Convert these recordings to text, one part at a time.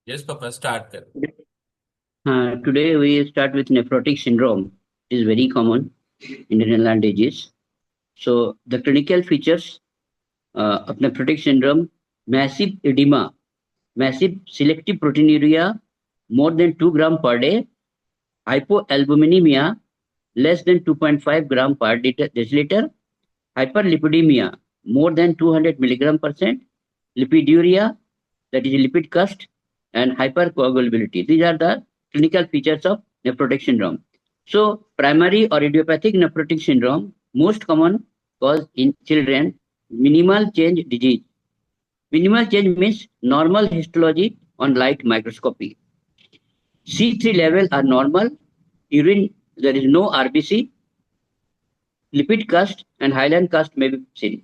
Yes, Papa, start kar. Today we start with nephrotic syndrome. It is very common in renal disease. So the clinical features of nephrotic syndrome: massive edema, massive selective proteinuria, more than 2 gram per day, hypoalbuminemia, less than 2.5 gram per deciliter, hyperlipidemia, more than 200 milligram percent, lipiduria, that is lipid cust, and hypercoagulability. These are the clinical features of nephrotic syndrome. So, primary or idiopathic nephrotic syndrome, most common cause in children, minimal change disease. Minimal change means normal histology on light microscopy. C3 level are normal, urine, there is no RBC, lipid cast and hyaline cast may be seen.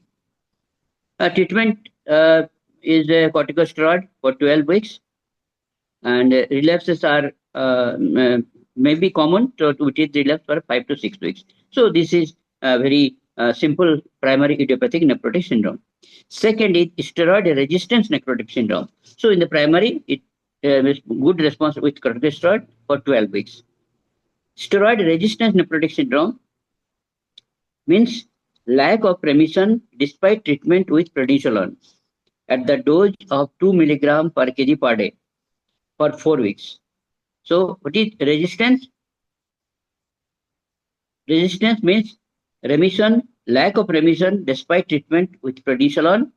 Treatment is a corticosteroid for 12 weeks, and relapses are may be common to treat relapse for 5 to 6 weeks. So this is a very simple primary idiopathic nephrotic syndrome. Second is steroid resistance nephrotic syndrome. So in the primary, it is good response with corticosteroid for 12 weeks. Steroid resistance nephrotic syndrome means lack of remission despite treatment with prednisolone at the dose of 2 milligram per kg per day for 4 weeks. So what is resistance? Resistance means remission, lack of remission despite treatment with prednisolone,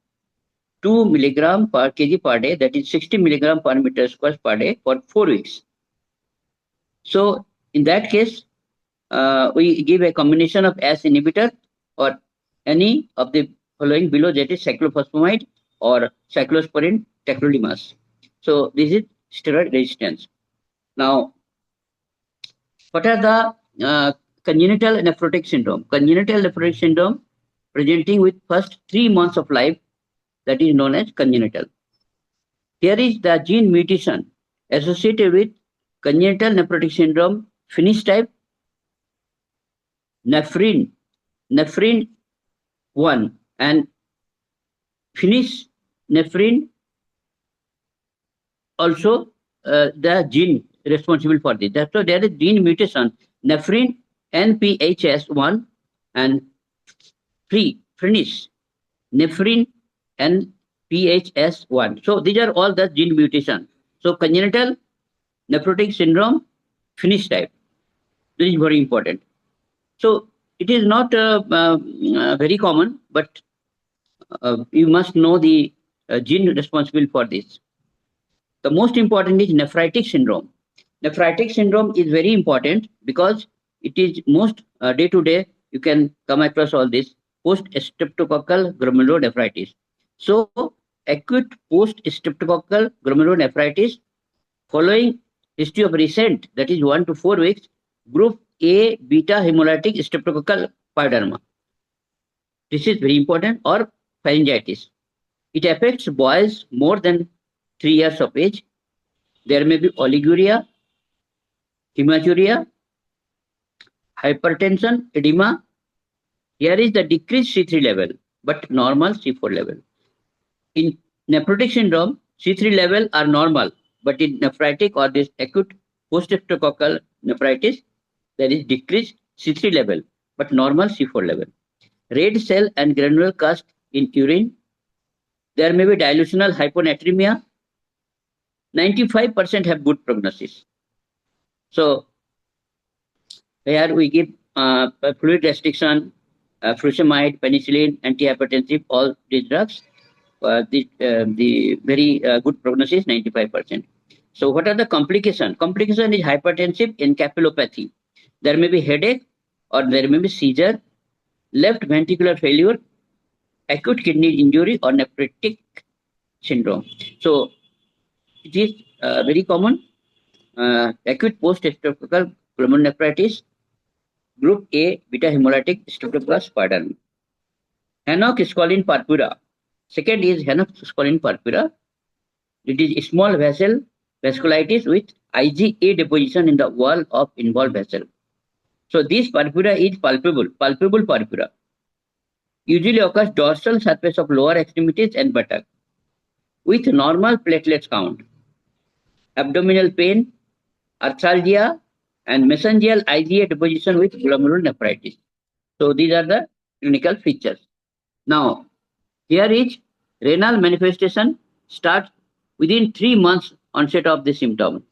2 milligram per kg per day, that is 60 milligram per meter square per day for 4 weeks. So in that case, we give a combination of ACE inhibitor or any of the following below, that is cyclophosphamide or cyclosporin tacrolimus. So this is steroid resistance. Now, what are the congenital nephrotic syndrome? Congenital nephrotic syndrome presenting with first 3 months of life, that is known as congenital. Here is the gene mutation associated with congenital nephrotic syndrome phenotype nephrin 1 and nephrin also the gene responsible for this. So there is gene mutation nephrin NPHS1 and finis nephrin NPHS1. So these are all the gene mutation. So congenital nephrotic syndrome phenotype. This is very important. So it is not very common, but you must know the gene responsible for this. The most important is nephritic syndrome. Nephritic syndrome is very important because it is most day to day you can come across all this post streptococcal glomerulonephritis. So acute post streptococcal glomerulonephritis following history of recent, that is 1 to 4 weeks, group A beta hemolytic streptococcal pyoderma. This is very important, or pharyngitis. It affects boys more than 3 years of age. There may be oliguria, hematuria, hypertension, edema. Here is the decreased C3 level, but normal C4 level. In nephrotic syndrome, C3 level are normal, but in nephritic or this acute post-streptococcal nephritis, there is decreased C3 level, but normal C4 level. Red cell and granular cast in urine. There may be dilutional hyponatremia. 95% have good prognosis. So here we give fluid restriction, furosemide, penicillin, antihypertensive, all these drugs. The very good prognosis, 95%. So what are the complications? Complication is hypertensive encephalopathy. There may be headache or there may be seizure, left ventricular failure, acute kidney injury or nephritic syndrome. So it is very common. Acute post-streptococcal glomerulonephritis, group A beta hemolytic streptococcus pyoderma. Henoch-Scollin purpura. Second is Henoch-Scollin purpura. It is small vessel vasculitis with IgA deposition in the wall of involved vessel. So this purpura is palpable purpura. Usually occurs dorsal surface of lower extremities and buttock with normal platelets count. abdominal pain, arthralgia, and mesangial IgA deposition with glomerulonephritis. So these are the clinical features. Now, here is renal manifestation starts within 3 months onset of the symptom.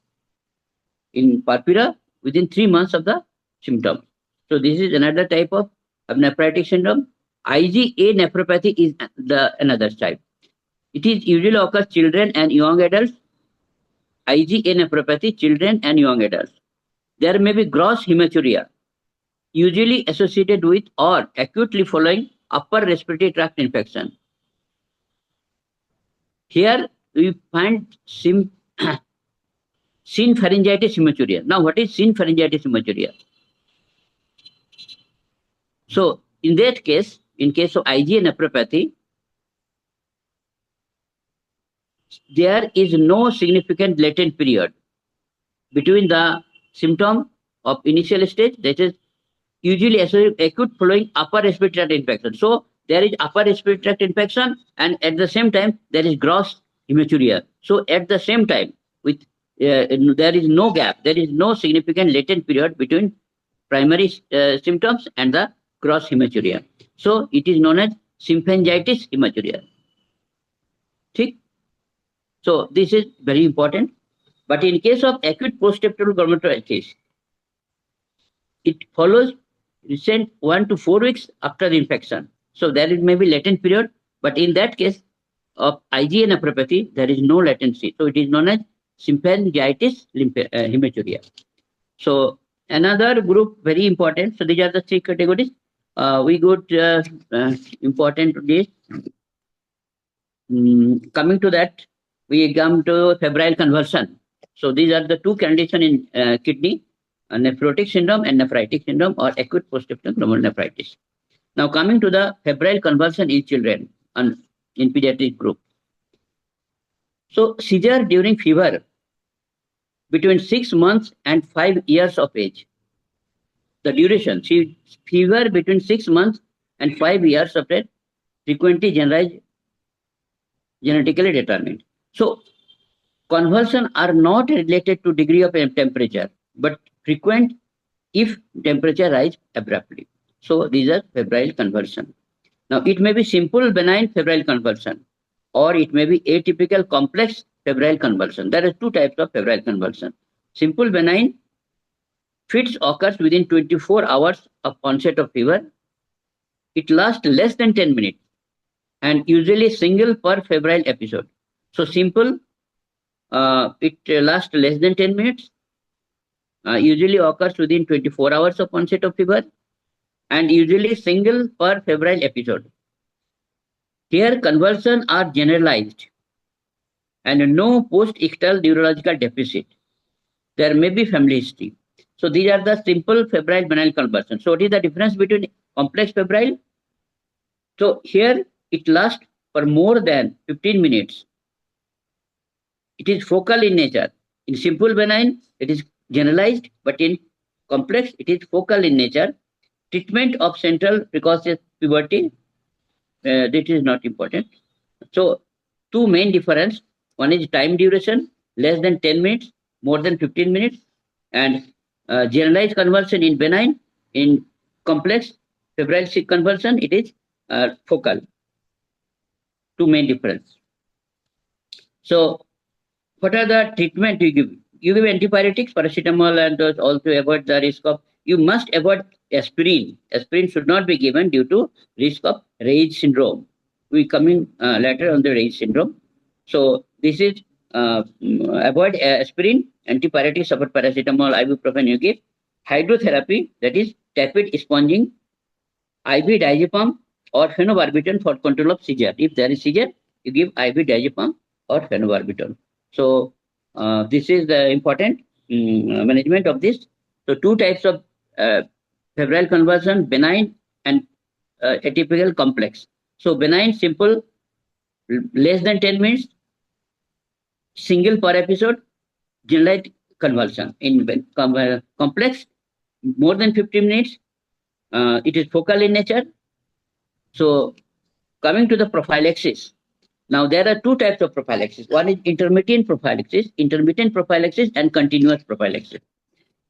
In Porphyria, within 3 months of the symptom. So this is another type of nephritic syndrome. IgA nephropathy is the another type. It is usually occurs children and young adults. IgA nephropathy, children and young adults. There may be gross hematuria, usually associated with or acutely following upper respiratory tract infection. Here we find synpharyngitis hematuria. Now, what is synpharyngitis hematuria? So, in that case, in case of IgA nephropathy, there is no significant latent period between the symptom of initial stage, that is usually acute following upper respiratory tract infection. So, there is upper respiratory tract infection, and at the same time, there is gross hematuria. So, at the same time, with there is no gap, there is no significant latent period between primary symptoms and the gross hematuria. So, it is known as symphangitis hematuria. Okay? So, this is very important. But in case of acute post-septal glomerulonephritis, it follows recent 1 to 4 weeks after the infection. So, there may be latent period, but in that case of IgA nephropathy, there is no latency. So, it is known as symphangitis hematuria. So, another group very important. So, these are the 3 categories. We got important to this. Coming to that, we come to febrile convulsion. So, these are the 2 conditions in kidney, nephrotic syndrome and nephritic syndrome or acute post-septal glomerulonephritis. Now, coming to the febrile convulsion in children in pediatric group. So, seizure during fever between 6 months and 5 years of age. The duration, fever between 6 months and 5 years of age, frequently generalized, genetically determined. So, convulsions are not related to degree of temperature, but frequent if temperature rise abruptly. So, these are febrile convulsion. Now, it may be simple benign febrile convulsion, or it may be atypical complex febrile convulsion. There are 2 types of febrile convulsion. Simple benign fits occurs within 24 hours of onset of fever. It lasts less than 10 minutes and usually single per febrile episode. So, simple, it lasts less than 10 minutes, usually occurs within 24 hours of onset of fever, and usually single per febrile episode. Here, convulsions are generalized and no post-ictal neurological deficit. There may be family history. So, these are the simple febrile benign convulsions. So, what is the difference between complex febrile? So, here it lasts for more than 15 minutes. It is focal in nature. In simple benign, it is generalized, but in complex, it is focal in nature. Treatment of central precocious puberty, that is not important. So, 2 main difference. One is time duration, less than 10 minutes, more than 15 minutes, and generalized convulsion in benign. In complex febrile convulsion, it is focal. 2 main difference. So, what are the treatment you give? You give antipyretics, paracetamol, and those also avoid the risk of. You must avoid aspirin. Aspirin should not be given due to risk of Ray's syndrome. We come in later on the Ray's syndrome. So, this is avoid aspirin, antipyretics, support paracetamol, ibuprofen you give. Hydrotherapy, that is tepid sponging, IV diazepam or phenobarbital for control of seizure. If there is seizure, you give IV diazepam or phenobarbital. So, this is the important management of this. So, 2 types of febrile convulsion, benign and atypical complex. So, benign, simple, less than 10 minutes, single per episode, generalized convulsion. In complex, more than 15 minutes, it is focal in nature. So, coming to the prophylaxis. Now, there are two types of prophylaxis. One is intermittent prophylaxis and continuous prophylaxis.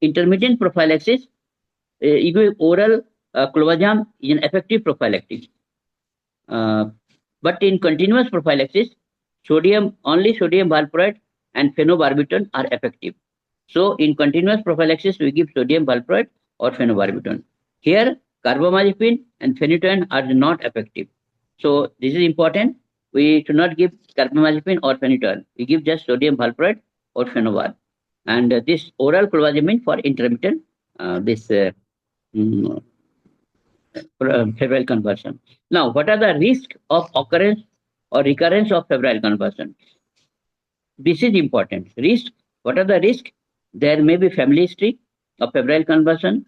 Intermittent prophylaxis, you give oral clobazam is an effective prophylactic. But in continuous prophylaxis, only sodium valproate and phenobarbital are effective. So in continuous prophylaxis, we give sodium valproate or phenobarbital. Here, carbamazepine and phenytoin are not effective. So this is important. We should not give carbamazepine or phenytoin. We give just sodium valproate or phenobar. And this oral clobazamine for intermittent febrile conversion. Now, what are the risks of occurrence or recurrence of febrile conversion? This is important. Risk. What are the risks? There may be family history of febrile conversion.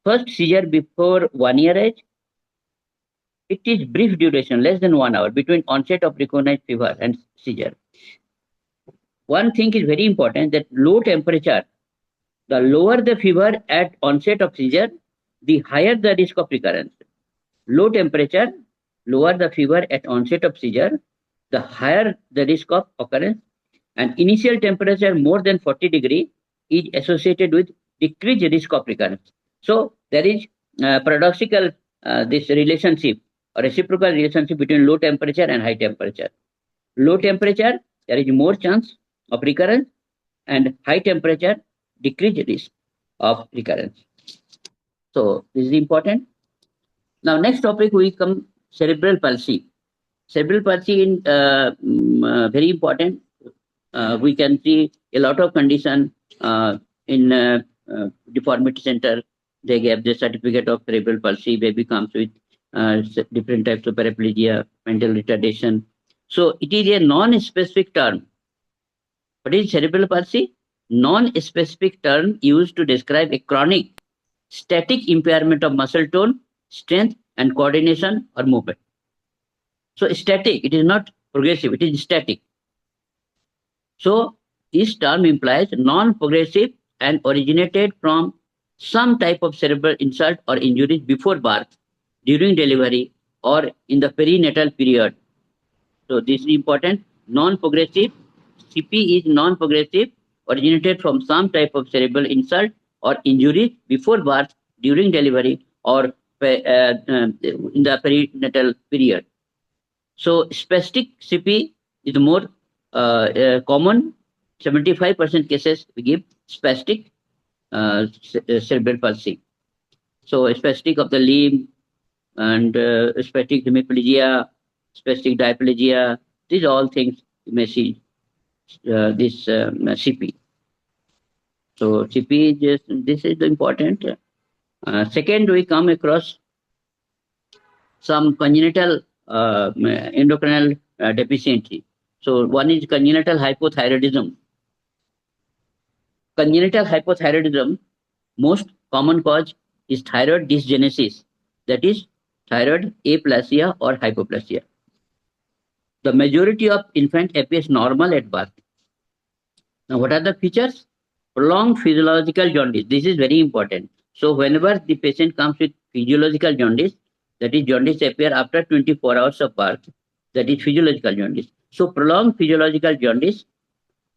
First seizure before 1 year age. It is brief duration, less than 1 hour, between onset of recognized fever and seizure. One thing is very important, that low temperature. The lower the fever at onset of seizure, the higher the risk of recurrence. Low temperature, lower the fever at onset of seizure, the higher the risk of occurrence. And initial temperature more than 40 degree is associated with decreased risk of recurrence. So there is paradoxical this relationship or reciprocal relationship between low temperature and high temperature. Low temperature, there is more chance of recurrence, and high temperature, decreased risk of recurrence. So this is important. Now, next topic we come cerebral palsy. Cerebral palsy is very important. We can see a lot of condition in deformity center. They gave the certificate of cerebral palsy. Baby comes with different types of paraplegia, mental retardation. So it is a non-specific term. What is cerebral palsy? Non-specific term used to describe a chronic static impairment of muscle tone, strength, and coordination or movement. So static, it is not progressive, it is static. So this term implies non-progressive and originated from some type of cerebral insult or injuries before birth, during delivery, or in the perinatal period. So this is important. Non-progressive, CP is non-progressive, originated from some type of cerebral insult or injury before birth, during delivery, or in the perinatal period. So spastic CP is more common. 75% cases we give spastic cerebral palsy. So spastic of the limb and spastic hemiplegia, spastic diplegia, these all things you may see this CP. So CP is this is important. Second, we come across some congenital endocrinal deficiency. So one is congenital hypothyroidism. Congenital hypothyroidism, most common cause is thyroid dysgenesis, that is thyroid aplasia or hypoplasia. The majority of infant appears normal at birth. Now, what are the features? Prolonged physiological jaundice. This is very important. So whenever the patient comes with physiological jaundice, that is jaundice appear after 24 hours of birth, that is physiological jaundice. So prolonged physiological jaundice,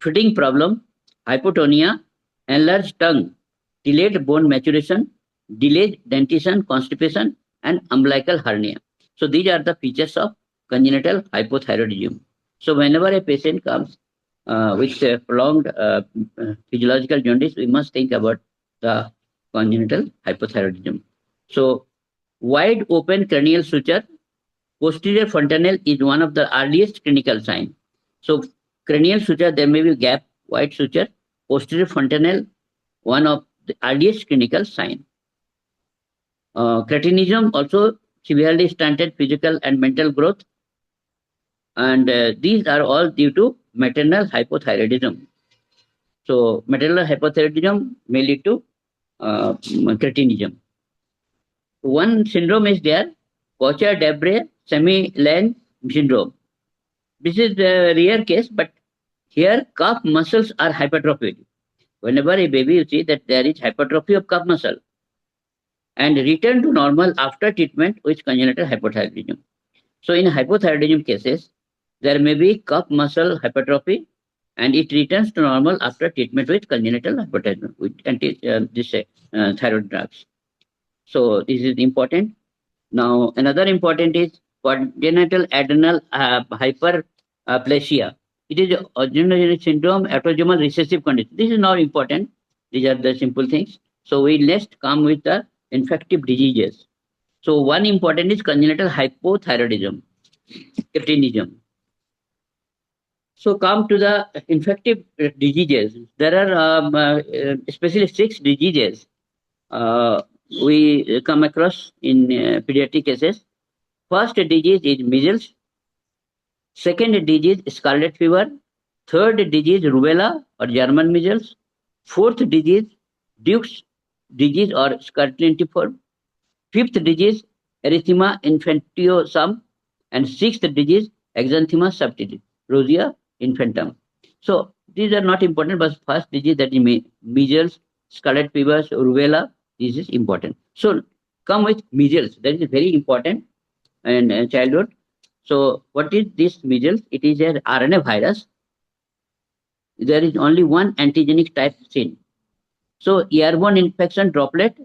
feeding problem, hypotonia, enlarged tongue, delayed bone maturation, delayed dentition, constipation, and umbilical hernia. So these are the features of congenital hypothyroidism. So whenever a patient comes with prolonged physiological jaundice, we must think about the congenital hypothyroidism. So wide open cranial suture, posterior fontanelle is one of the earliest clinical signs. So cranial suture, there may be gap, wide suture, posterior fontanelle, one of the earliest clinical sign. Cretinism also severely stunted physical and mental growth, and these are all due to maternal hypothyroidism. So maternal hypothyroidism may lead to cretinism. One syndrome is there, Coucher-Debre semi-Lange syndrome. This is a rare case, but here calf muscles are hypertrophied. Whenever a baby, you see that there is hypertrophy of calf muscle and return to normal after treatment with congenital hypothyroidism. So in hypothyroidism cases, There may be cup muscle hypertrophy, and it returns to normal after treatment with congenital hypertension with thyroid drugs. So this is important. Now, another important is congenital adrenal hyperplasia. It is autoimmune syndrome, autosomal recessive condition. This is not important. These are the simple things. So we next come with the infective diseases. So one important is congenital hypothyroidism, cretinism. So come to the infective diseases. There are especially 6 diseases we come across in pediatric cases. First disease is measles. Second disease scarlet fever. Third disease rubella or German measles. Fourth disease Duke's disease or scarlet-tiform. Fifth disease erythema infantiorum, and sixth disease exanthema subtilis, rosea infantum. So these are not important, but first disease, that is measles, scarlet fever, rubella, this is important. So come with measles, that is very important in childhood. So what is this measles? It is an RNA virus. There is only one antigenic type seen. So airborne infection droplet,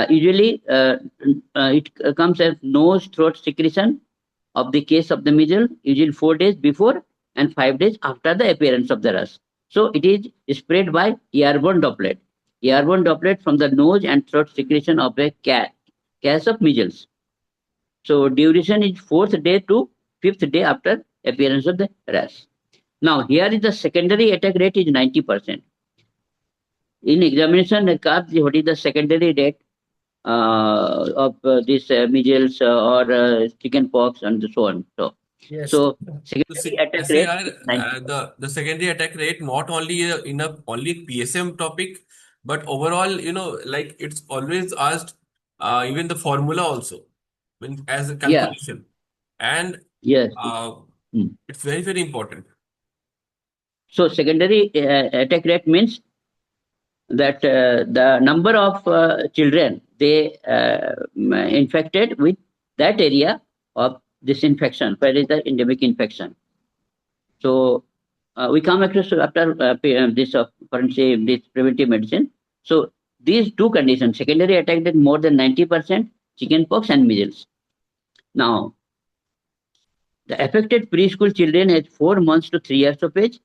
usually it comes as nose throat secretion of the case of the measles, usually 4 days before and 5 days after the appearance of the rash. So it is spread by airborne droplet. Airborne droplet from the nose and throat secretion of a case of measles. So duration is 4th day to 5th day after appearance of the rash. Now here is the secondary attack rate is 90%. In examination, what is the secondary rate of this measles or chicken pox and so on. So, Yes. so secondary attack rate. The secondary attack rate not only in a only PSM topic, but overall, like it's always asked, even the formula also, as a calculation, and Yes. it's very, very important. So secondary attack rate means that the number of children they infected with that area of this infection, where is the endemic infection. So we come across after this this preventive medicine. So these two conditions, secondary attack rate more than 90%, chickenpox and measles. Now, the affected preschool children age 4 months to 3 years of age.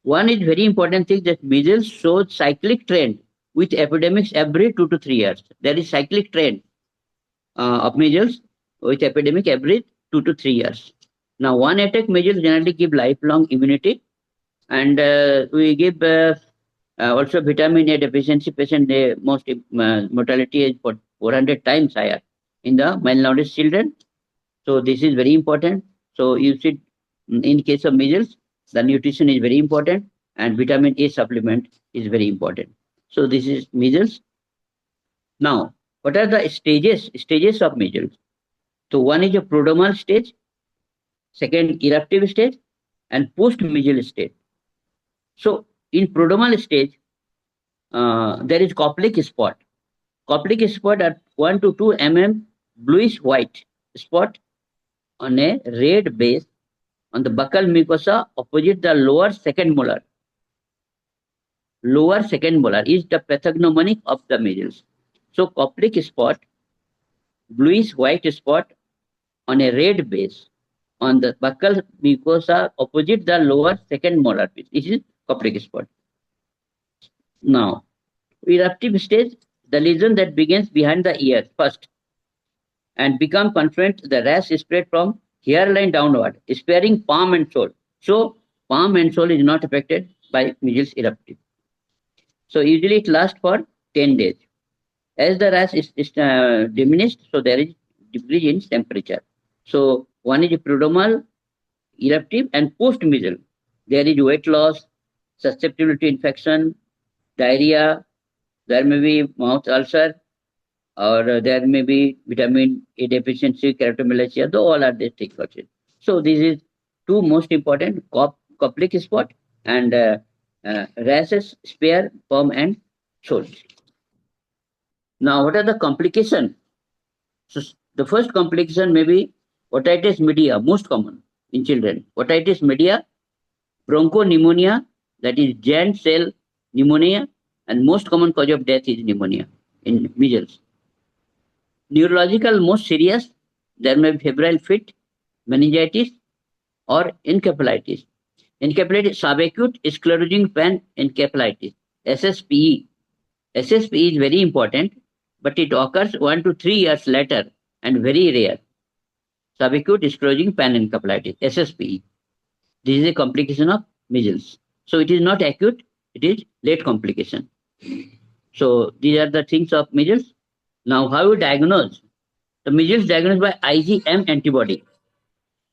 One is very important thing, that measles shows cyclic trend with epidemics every 2 to 3 years. There is cyclic trend of measles with epidemic every 2 to 3 years. Now, one attack measles generally give lifelong immunity, and we give also vitamin A deficiency patient, the most mortality is 400 times higher in the malnourished children. So this is very important. So you should, in case of measles, the nutrition is very important, and vitamin A supplement is very important. So this is measles. Now, what are the stages of measles? So one is a prodromal stage, second eruptive stage, and post-measles stage. So in prodromal stage, there is coplic spot. Coplic spot are 1 to 2 mm bluish white spot on a red base on the buccal mucosa opposite the lower second molar. Lower second molar is the pathognomonic of the measles. So coplic spot, bluish white spot on a red base on the buccal mucosa opposite the lower second molar piece. This is coplic spot. Now, eruptive stage, the lesion that begins behind the ear first and become confluent, the rash is spread from hairline downward, sparing palm and sole. So palm and sole is not affected by measles eruptive. So usually it lasts for 10 days. As the rash is diminished, so there is decrease in temperature. So one is prodromal, eruptive, and post-measles. There is weight loss, susceptibility to infection, diarrhea, there may be mouth ulcer, or there may be vitamin A deficiency, keratomalacia, though all are these things. So this is two most important, coplic spot and rashes, spear, palm and sole. Now, what are the complications? So the first complication may be Otitis media, most common in children. Otitis media, bronchopneumonia, that is giant cell pneumonia, and most common cause of death is pneumonia in measles. Neurological, most serious, there may be febrile fit, meningitis, or encephalitis. Encephalitis, subacute sclerosing panencephalitis, SSPE. SSPE is very important, but it occurs 1 to 3 years later and very rare. Subacute sclerosing panencephalitis, SSPE. This is a complication of measles. So it is not acute, it is late complication. So these are the things of measles. Now, how you diagnose? The measles diagnosed by IgM antibody.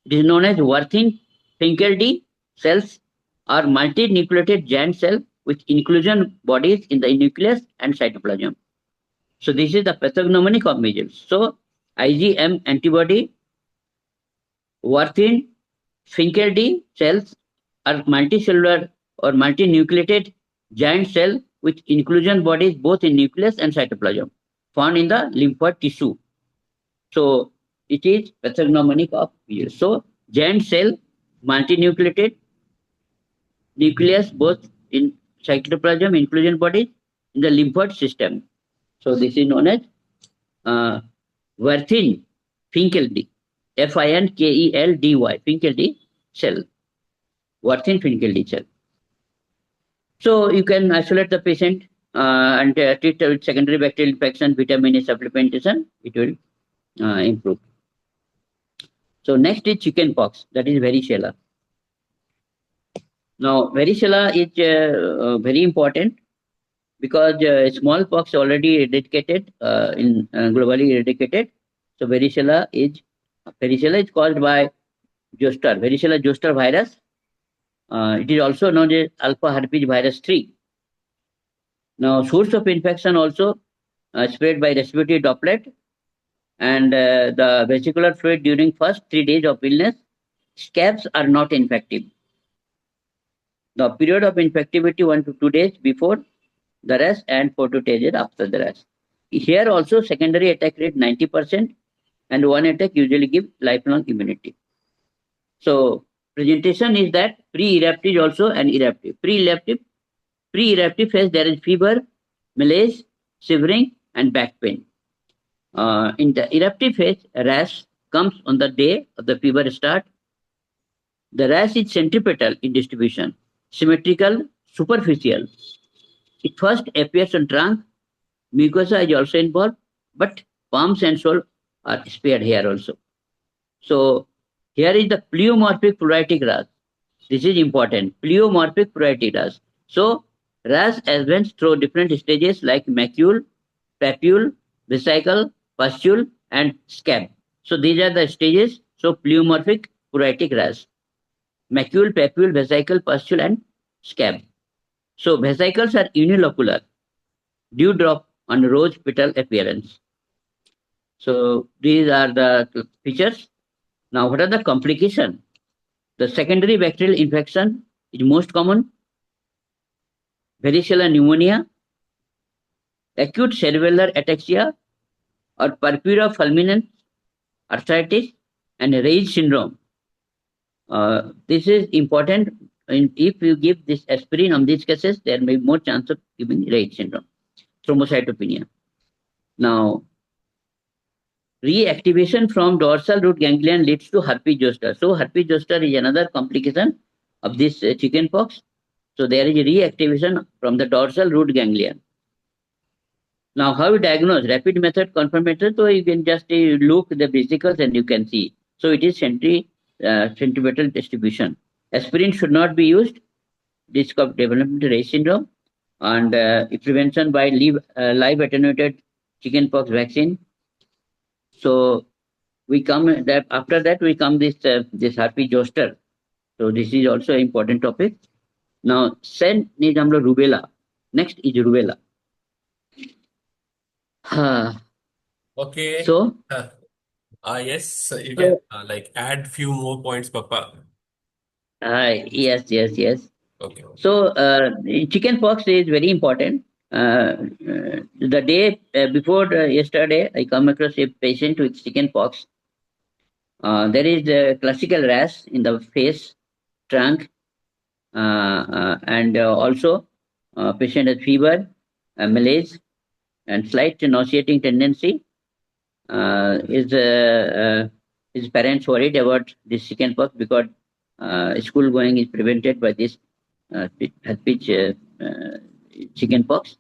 It is known as Warthin-Finkeldy cells or multinucleated giant cell with inclusion bodies in the nucleus and cytoplasm. So this is the pathognomonic of measles. So IgM antibody, Warthin-Finkeldy cells are multicellular or multinucleated giant cell with inclusion bodies both in nucleus and cytoplasm found in the lymphoid tissue. So it is pathognomonic of measles. So giant cell, multinucleated, nucleus both in cytoplasm, inclusion bodies in the lymphoid system. So this is known as Warthin-Finkeldy, Finkeldy, Finkeldy cell, Warthin-Finkeldy cell. So you can isolate the patient and treat with secondary bacterial infection, vitamin A supplementation, it will improve. So next is chickenpox, that is varicella. Now varicella is very important because smallpox already eradicated globally eradicated. So varicella is caused by varicella zoster virus. It is also known as alpha herpes virus 3. Now source of infection also spread by respiratory droplet and the vesicular fluid during first 3 days of illness. Scabs are not infective. The period of infectivity 1 to 2 days before the rash and 4 to 10 days after the rash. Here also secondary attack rate 90% and one attack usually give lifelong immunity. So presentation is that pre-eruptive is also an eruptive. Pre-eruptive phase there is fever, malaise, shivering and back pain. In the eruptive phase, rash comes on the day of the fever start. The rash is centripetal in distribution, symmetrical, superficial. It first appears on trunk, mucosa is also involved, but palms and sole are spared here also. So here is the pleomorphic pruritic rash. This is important, pleomorphic pruritic rash. So rash advances through different stages like macule, papule, vesicle, pustule and scab. So these are the stages. So pleomorphic pruritic rash. Macule, papule, vesicle, pustule and scab. So vesicles are unilocular, dewdrop on rose petal appearance. So these are the features. Now what are the complications? The secondary bacterial infection is most common. Varicella pneumonia, acute cerebellar ataxia or purpura fulminans, arthritis and Ray's syndrome. This is important. And if you give this aspirin on these cases, there may be more chance of giving Ray's syndrome, thrombocytopenia. Now, reactivation from dorsal root ganglion leads to herpes zoster. So, herpes zoster is another complication of this chickenpox. So, there is a reactivation from the dorsal root ganglion. Now, how you diagnose? Rapid method, confirmatory. So, you can just look the vesicles and you can see. So, it is centripetal distribution. Aspirin should not be used. Risk of development of Ray's syndrome and prevention by live attenuated chickenpox vaccine. So we come that after that we come this herpes zoster. So this is also an important topic. Now sen is rubella. Next is rubella. Okay. So yes, you can like add few more points, Papa. Yes. Okay. So chickenpox is very important. The day before yesterday, I come across a patient with chickenpox. There is a classical rash in the face, trunk, and also patient has fever, malaise, and slight nauseating tendency. His parents worried about this chickenpox because school going is prevented by this pitch chickenpox.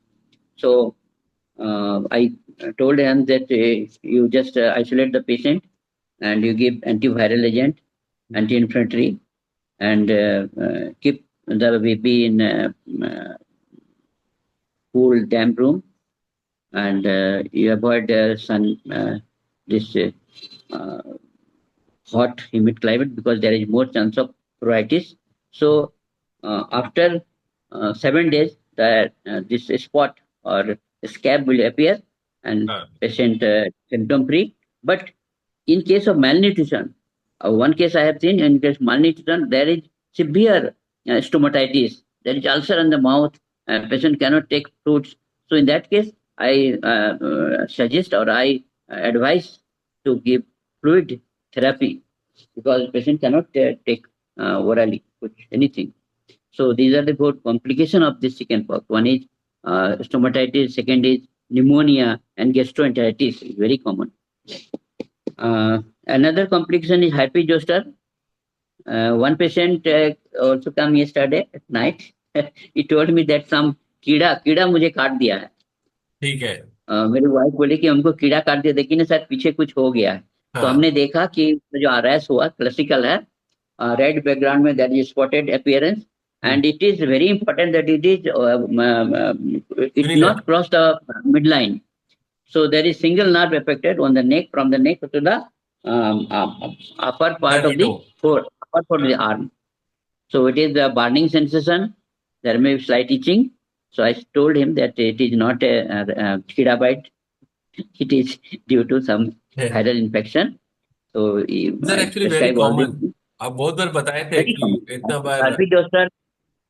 So I told him that you just isolate the patient and you give antiviral agent, anti-inflammatory, and keep the baby in cool, damp room, and you avoid this uh, hot, humid climate because there is more chance of pruritus. So after 7 days, this spot or scab will appear and patient symptom free. But in case of malnutrition, one case I have seen, in case of malnutrition, there is severe stomatitis. There is ulcer on the mouth. Patient cannot take fruits. So in that case, I suggest or I advise to give fluid therapy because patient cannot take orally anything. So these are the four complications of this chickenpox. One is stomatitis, second is pneumonia, and gastroenteritis is very common. Another complication is happy zoster. One patient also come yesterday at night. He told me that some कीड़ा मुझे काट दिया है. ठीक है. मेरी wife बोली कि हमको कीड़ा काट दिया, देखिए ना सर पीछे कुछ हो गया है. तो हमने देखा कि जो रैश हुआ क्लासिकल है, रेड बैकग्राउंड में that is spotted appearance, and it is very important that it is it not cross the midline. So there is single nerve affected on the neck, from the neck to the upper part of the upper part of the arm. So it is a burning sensation. There may be slight itching. So I told him that it is not a kida bite. It is due to some viral infection. So They're actually very common. आप बहुत बार बताए थे कि इतना बार.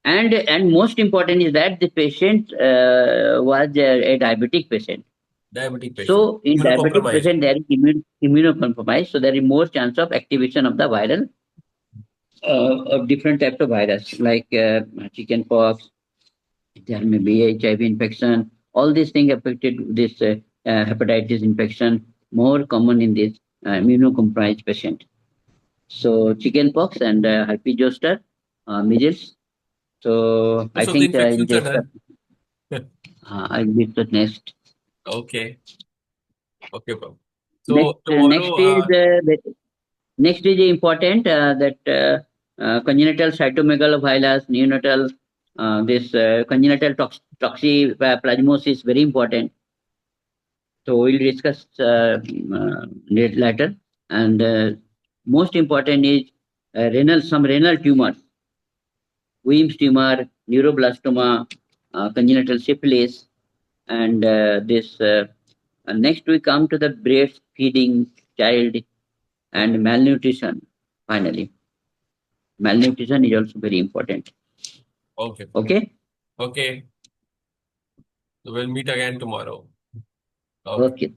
And most important is that the patient was a diabetic patient. Diabetic patient. So in diabetic patient there is immunocompromised, so there is more chance of activation of the viral of different types of virus like chickenpox. There may be HIV infection. All these things affected this hepatitis infection, more common in this immunocompromised patient. So chickenpox and herpes zoster, measles. So I think I'll just I'll leave the next. Okay. Okay, bro. So next is important that congenital cytomegalovirus, neonatal this congenital toxoplasmosis is very important. So we'll discuss later. And most important is some renal tumors, Wilms tumor, neuroblastoma, congenital syphilis, and this. Next, we come to the breastfeeding child and malnutrition. Finally, malnutrition is also very important. Okay. Okay. Okay. So we'll meet again tomorrow. Okay.